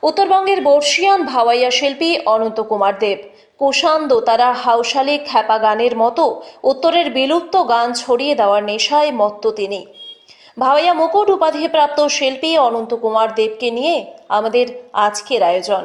উত্তরবঙ্গের বর্ষিয়ান ভাওয়াইয়া শিল্পী অনন্ত কুমার দেব কুষাণ, দোতারা, হাউশালি, খ্যাপা গানের মতো উত্তরের বিলুপ্ত গান ছড়িয়ে দেওয়ার নেশায় মত্ত তিনি। ভাওয়াইয়া মুকুট উপাধিপ্রাপ্ত শিল্পী অনন্ত কুমার দেবকে নিয়ে আমাদের আজকের আয়োজন।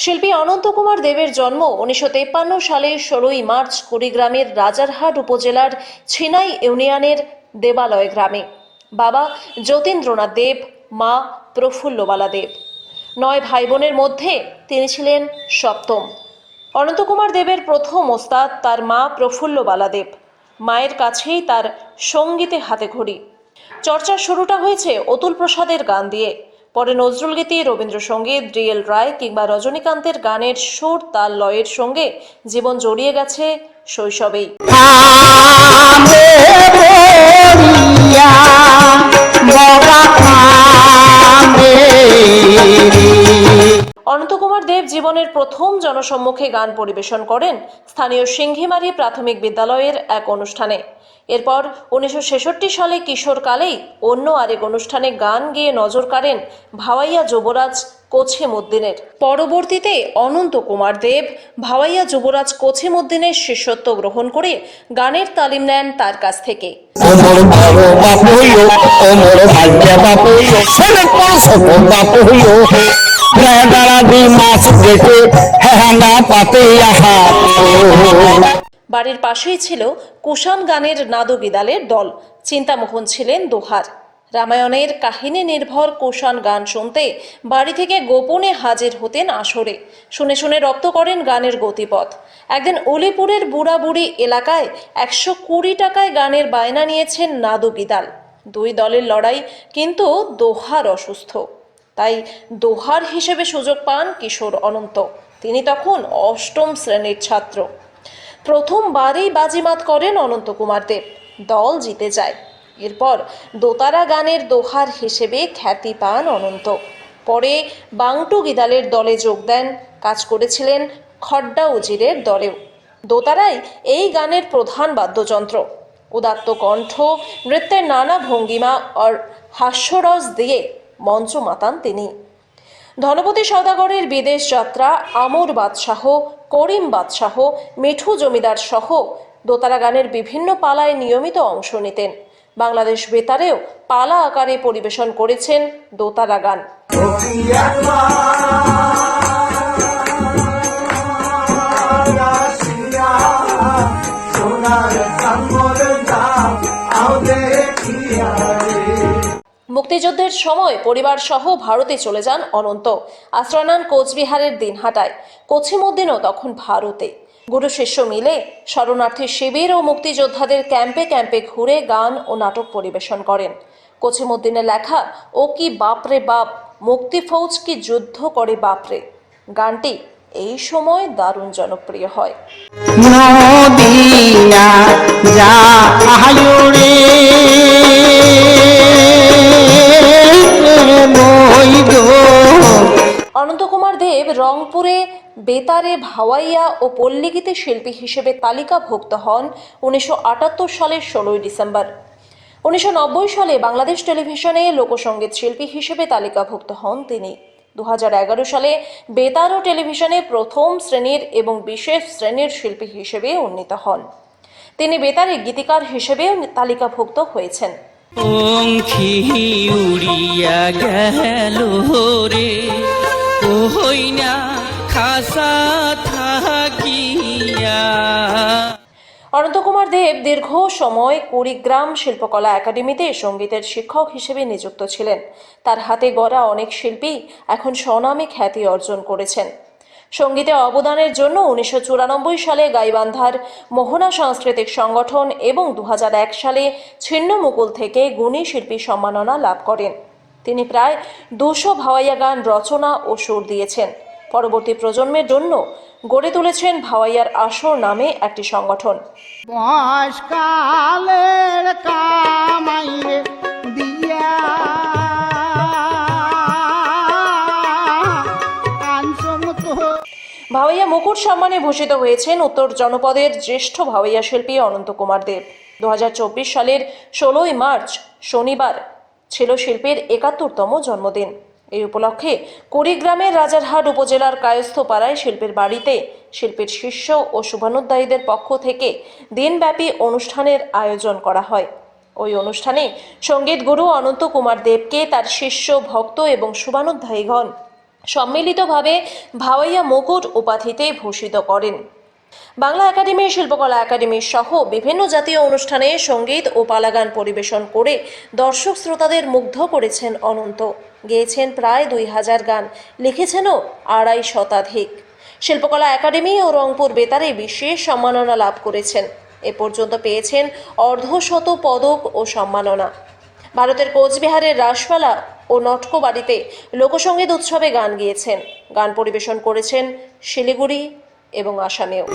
শিল্পী অনন্ত কুমার দেবের জন্ম 1953 সালের 16ই মার্চ কুড়িগ্রামের রাজারহাট উপজেলার ছিনাই ইউনিয়নের দেবালয় গ্রামে। বাবা যতীন্দ্রনাথ দেব, মা প্রফুল্লবালা দেব। 9 ভাই বোনের মধ্যে তিনি ছিলেন সপ্তম। অনন্ত কুমার দেবের প্রথম ওস্তাদ তার মা প্রফুল্লবালা দেব। মায়ের কাছেই তার সঙ্গীতে হাতেখড়ি। চর্চার শুরুটা হয়েছে অতুল প্রসাদের গান দিয়ে, পরে নজরুলগীতি, রবীন্দ্রসঙ্গীত, ডিএল রায় কিংবা রজনীকান্তের গানের সুর তাল লয়ের সঙ্গে জীবন জড়িয়ে গেছে শৈশবেই। অনন্ত কুমার দেব জীবনের প্রথম জনসম্মুখে গান পরিবেশন করেন স্থানীয় সিংহিমারি প্রাথমিক বিদ্যালয়ের এক অনুষ্ঠানে। এরপর 1966 সালে কিশোরকালেই অন্য আরেক অনুষ্ঠানে গান গেয়ে নজর কাড়েন ভাওয়াইয়া যুবরাজ কোছিমুদ্দিনের। পরবর্তীতে অনন্ত কুমার দেব ভাওয়াইয়া যুবরাজ কোছিমুদ্দিনের শিষ্যত্ব গ্রহণ করে গানের তালিম নেন তার কাছ থেকে। বাড়ির পাশেই ছিল কুষাণ গানের নাদগিদালের দল। চিন্তামোহন ছিলেন দোহার। রামায়ণের কাহিনী নির্ভর কুষাণ গান শুনতে বাড়ি থেকে গোপনে হাজির হতেন আসরে। শুনে শুনে রপ্ত করেন গানের গতিপথ। একদিন উলিপুরের বুড়াবুড়ি এলাকায় 120 টাকায় গানের বায়না নিয়েছেন নাদগিদাল। 2 দলের লড়াই, কিন্তু দোহার অসুস্থ, তাই দোহার হিসেবে সুযোগ পান কিশোর অনন্ত। তিনি তখন 8ম শ্রেণীর ছাত্র। প্রথমবারেই বাজিমাত করেন অনন্ত কুমার দেব। দল জিতে যায়। এরপর দোতারা গানের দোহার হিসেবে খ্যাতি পান অনন্ত। পরে বাংটু গিদালের দলে যোগ দেন। কাজ করেছিলেন খড্ডা উজিরের দলেও। দোতারাই এই গানের প্রধান বাদ্যযন্ত্র। উদাত্ত কণ্ঠ, নৃত্যের নানা ভঙ্গিমা আর হাস্যরস দিয়ে মঞ্চ মাতান তিনি। ধনপতি সওদাগরের বিদেশ যাত্রা, আমর বাদশাহ, করিম বাদশাহ, মিঠু জমিদার সহ দোতারা গানের বিভিন্ন পালায় নিয়মিত অংশ নিতেন। বাংলাদেশ বেতারেও পালা আকারে পরিবেশন করেছেন দোতারা গান। মুক্তিযুদ্ধের সময় পরিবার সহ ভারতে চলে যান অনন্ত। আশ্রয় নেন কোচবিহারের দিনহাটায়। কোছিমুদ্দিনও তখন ভারতে। গুরু শিষ্য মিলে শরণার্থী শিবির ও মুক্তিযোদ্ধাদের ক্যাম্পে ক্যাম্পে ঘুরে গান ও নাটক পরিবেশন করেন। কোছিমুদ্দিনের লেখা ও কি বাপরে বাপ, মুক্তি ফৌজ কি যুদ্ধ করে বাপরে গানটি এই সময় দারুণ জনপ্রিয় হয়। অনন্ত কুমার দেব রংপুরে বেতারে ভাওয়াইয়া ও পল্লীগীতি শিল্পী হিসেবে তালিকাভুক্ত হন 1978 সালের 16ই ডিসেম্বর। 1990 সালে বাংলাদেশ টেলিভিশনে লোকসঙ্গীত শিল্পী হিসেবে তালিকাভুক্ত হন তিনি। 2011 সালে বেতার ও টেলিভিশনে প্রথম শ্রেণীর এবং বিশেষ শ্রেণীর শিল্পী হিসেবে উন্নীত হন। তিনি বেতারে গীতিকার হিসেবেও তালিকাভুক্ত হয়েছেন। অনন্ত কুমার দেব দীর্ঘ সময় কুড়িগ্রাম শিল্পকলা একাডেমিতে সঙ্গীতের শিক্ষক হিসেবে নিযুক্ত ছিলেন। তার হাতে গড়া অনেক শিল্পী এখন স্বনামে খ্যাতি অর্জন করেছেন। সঙ্গীতে অবদানের জন্য 1994 সালে গাইবান্ধার মোহনা সাংস্কৃতিক সংগঠন এবং 2001 সালে ছিন্নমুকুল থেকে গুণী শিল্পী সম্মাননা লাভ করেন। তিনি প্রায় 200 ভাওয়াইয়া গান রচনা ও সুর দিয়েছেন। পরবর্তী প্রজন্মের জন্য গড়ে তুলেছেন ভাওয়াইয়ার আসর নামে একটি সংগঠন। বয়সকালের কামাইরে দিয়া আনসমতো ভাওয়াইয়া মুকুট সম্মানে ভূষিত হয়েছেন উত্তর জনপদের জ্যেষ্ঠ ভাওয়াইয়া শিল্পী অনন্ত কুমার দেব। 2024 সালের 16 মার্চ শনিবার ছিল শিল্পীর 71তম জন্মদিন। এই উপলক্ষে কুড়িগ্রামের রাজারহাট উপজেলার কায়স্থপাড়ায় শিল্পীর বাড়িতে শিল্পীর শিষ্য ও শুভানুধ্যায়ীদের পক্ষ থেকে দিনব্যাপী অনুষ্ঠানের আয়োজন করা হয়। ওই অনুষ্ঠানে সঙ্গীত গুরু অনন্ত কুমার দেবকে তার শিষ্য, ভক্ত এবং শুভানুধ্যায়ীগণ সম্মিলিতভাবে ভাওয়াইয়া মুকুট উপাধিতে ভূষিত করেন। বাংলা একাডেমি, শিল্পকলা একাডেমি সহ বিভিন্ন জাতীয় অনুষ্ঠানে সঙ্গীত ও পালাগান পরিবেশন করে দর্শক শ্রোতাদের মুগ্ধ করেছেন অনন্ত। গেয়েছেন প্রায় 2000 গান, লিখেছেনও 250 শতাধিক। শিল্পকলা একাডেমি ও রংপুর বেতারে বিশেষ সম্মাননা লাভ করেছেন। এ পর্যন্ত পেয়েছেন অর্ধশত পদক ও সম্মাননা। ভারতের কোচবিহারের রাসমেলা ও নটকোবাড়িতে লোকসঙ্গীত উৎসবে গান গেয়েছেন। গান পরিবেশন করেছেন শিলিগুড়ি এবং আসামেও।